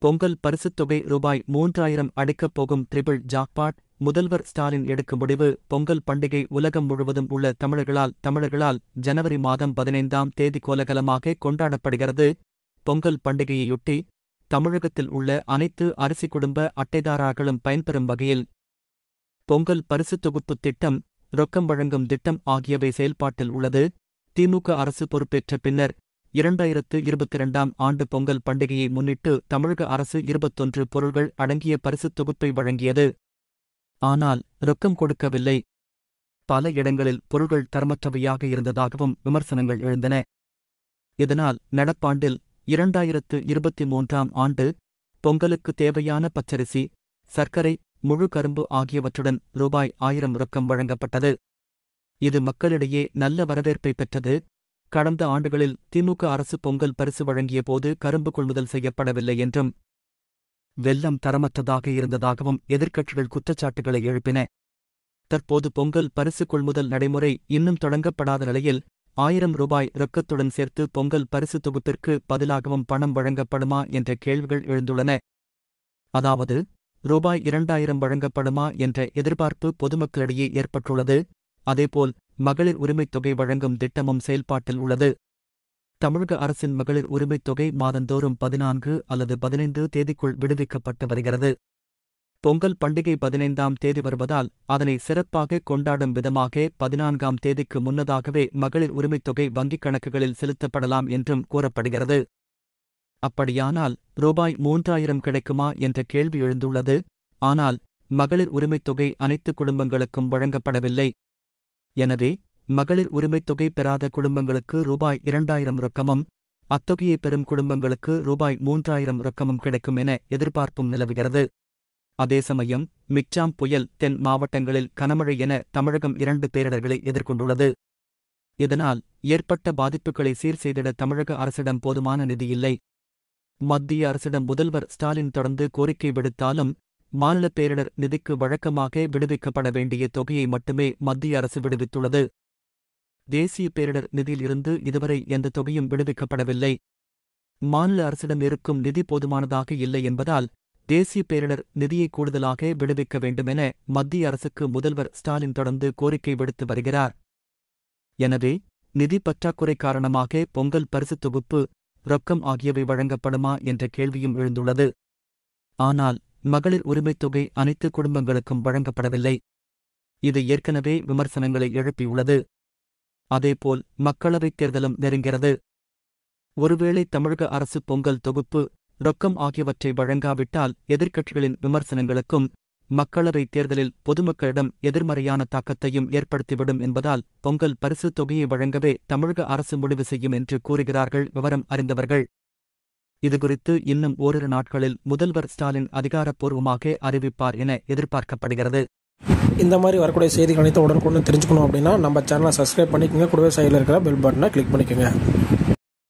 பொங்கல் பரிசுத் தொகை ரூபாய் 3000 அடிக்கப் போகும் ட்ரிபிள் ஜாக்பாட். முதல்வர் ஸ்டாலின் எடுக்கும் முடிவு. பொங்கல் பண்டிகை உலகம் முழுவதும் உள்ள தமிழர்களால் ஜனவரி மாதம் 15ஆம் தேதி கோலாகலமாக கொண்டாடப்படுகிறது. பொங்கல் பண்டிகையையொட்டி தமிழகத்தில் உள்ள அனைத்து அரிசி குடும்ப அட்டைதாரர்களும் பயன்பெறும் வகையில் பொங்கல் பரிசுத் தொகுப்புத் திட்டம், ரொக்கம் வழங்கும் திட்டம் ஆகியவை செயல்பாட்டில் உள்ளது. திமுக அரசு பொறுப்பேற்ற பின்னர் 2022ஆம் ஆண்டு பொங்கல் பண்டிகையை முன்னிட்டு தமிழக அரசு 21 பொருள்கள் அடங்கிய பரிசுத் தொகுப்பை வழங்கியது. ஆனால் ரொக்கம் கொடுக்கவில்லை. பல இடங்களில் பொருள்கள் தரமற்றவையாக இருந்ததாகவும் விமர்சனங்கள் எழுந்தன. இதனால் நடப்பாண்டில் 2023ஆம் ஆண்டு பொங்கலுக்கு தேவையான பச்சரிசி, சர்க்கரை, முழு கரும்பு ஆகியவற்றுடன் ரூபாய் 1000 ரொக்கம் வழங்கப்பட்டது. இது மக்களிடையே நல்ல வரவேற்பை பெற்றது. கடந்த ஆண்டுகளில் திமுக அரசு பொங்கல் பரிசு வழங்கிய போது கரும்பு கொள்முதல் செய்யப்படவில்லை என்றும், வெல்லம் தரமற்றதாக இருந்ததாகவும் எதிர்க்கட்சிகள் குற்றச்சாட்டுகளை எழுப்பின. தற்போது பொங்கல் பரிசு கொள்முதல் நடைமுறை இன்னும் தொடங்கப்படாத நிலையில் 1000 ரூபாய் ரொக்கத்துடன் சேர்த்து பொங்கல் பரிசு தொகுப்பிற்கு பதிலாகவும் பணம் வழங்கப்படுமா என்ற கேள்விகள் எழுந்துள்ளன. அதாவது ரூபாய் 2000 வழங்கப்படுமா என்ற எதிர்பார்ப்பு பொதுமக்களிடையே ஏற்பட்டுள்ளது. அதேபோல் மகளிர் உரிமைத் தொகை வழங்கும் திட்டமும் செயல்பாட்டில் உள்ளது. தமிழக அரசின் மகளிர் உரிமைத் தொகை மாதந்தோறும் 14 அல்லது 15 தேதிக்குள் விடுவிக்கப்பட்டு வருகிறது. பொங்கல் பண்டிகை 15ஆம் தேதி வருவதால் அதனை சிறப்பாக கொண்டாடும் விதமாக 14ஆம் தேதிக்கு முன்னதாகவே மகளிர் உரிமைத் தொகை வங்கிக் கணக்குகளில் செலுத்தப்படலாம் என்றும் கூறப்படுகிறது. அப்படியானால் ரூபாய் 3000 கிடைக்குமா என்ற கேள்வி எழுந்துள்ளது. ஆனால் மகளிர் உரிமைத் தொகை அனைத்து குடும்பங்களுக்கும் வழங்கப்படவில்லை. எனவே மகளிர் உரிமைத் தொகை பெறாத குடும்பங்களுக்கு ரூபாய் 2000 ரொக்கமும், அத்தொகையை பெறும் குடும்பங்களுக்கு ரூபாய் 3000 ரொக்கமும் கிடைக்கும் என எதிர்பார்ப்பும் நிலவுகிறது. அதே சமயம் மிக்ஜாம் புயல் தென் மாவட்டங்களில் கனமழை என தமிழகம் 2 பேரிடர்களை எதிர்கொண்டுள்ளது. இதனால் ஏற்பட்ட பாதிப்புகளை சீர் செய்திட தமிழக அரசிடம் போதுமான நிதி இல்லை. மத்திய அரசிடம் முதல்வர் ஸ்டாலின் தொடர்ந்து கோரிக்கை விடுத்தாலும் மாநில பேரிடர் நிதிக்கு வழக்கமாக விடுவிக்கப்பட வேண்டிய தொகையை மட்டுமே மத்திய அரசு விடுவித்துள்ளது. தேசிய பேரிடர் நிதியில் இருந்து இதுவரை எந்த தொகையும் விடுவிக்கப்படவில்லை. மாநில அரசிடம் இருக்கும் நிதி போதுமானதாக இல்லை என்பதால் தேசிய பேரிடர் நிதியை கூடுதலாக விடுவிக்க வேண்டுமென மத்திய அரசுக்கு முதல்வர் ஸ்டாலின் தொடர்ந்து கோரிக்கை விடுத்து வருகிறார். எனவே நிதி பற்றாக்குறை காரணமாக பொங்கல் பரிசுத் தொகுப்பு, ரொக்கம் ஆகியவை வழங்கப்படுமா என்ற கேள்வியும் எழுந்துள்ளது. ஆனால் மகளிர் உரிமைத் தொகை அனைத்து குடும்பங்களுக்கும் வழங்கப்படவில்லை. இது ஏற்கனவே விமர்சனங்களை எழுப்பியுள்ளது. அதேபோல் மக்களவைத் தேர்தலும் நெருங்கிறது. ஒருவேளை தமிழக அரசு பொங்கல் தொகுப்பு, ரொக்கம் ஆகியவற்றை வழங்காவிட்டால் எதிர்க்கட்சிகளின் விமர்சனங்களுக்கும் மக்களவைத் தேர்தலில் பொதுமக்களிடம் எதிர்மறையான தாக்கத்தையும் ஏற்படுத்திவிடும் என்பதால் பொங்கல் பரிசு தொகையை வழங்கவே தமிழக அரசு முடிவு செய்யும் என்று கூறுகிறார்கள் விவரம் அறிந்தவர்கள். இதுகுறித்து இன்னும் ஓரிரு நாட்களில் முதல்வர் ஸ்டாலின் அதிகாரப்பூர்வமாக அறிவிப்பார் என எதிர்பார்க்கப்படுகிறது. இந்த மாதிரி வரக்கூடிய செய்திகள் அனைத்தும் உடனுக்குடன் தெரிஞ்சுக்கணும் அப்படின்னா நம்ம சேனலை சப்ஸ்கிரைப் பண்ணிக்கோங்க. கூடவே சைடில் இருக்கிற பெல் பட்டனை கிளிக் பண்ணிக்கோங்க.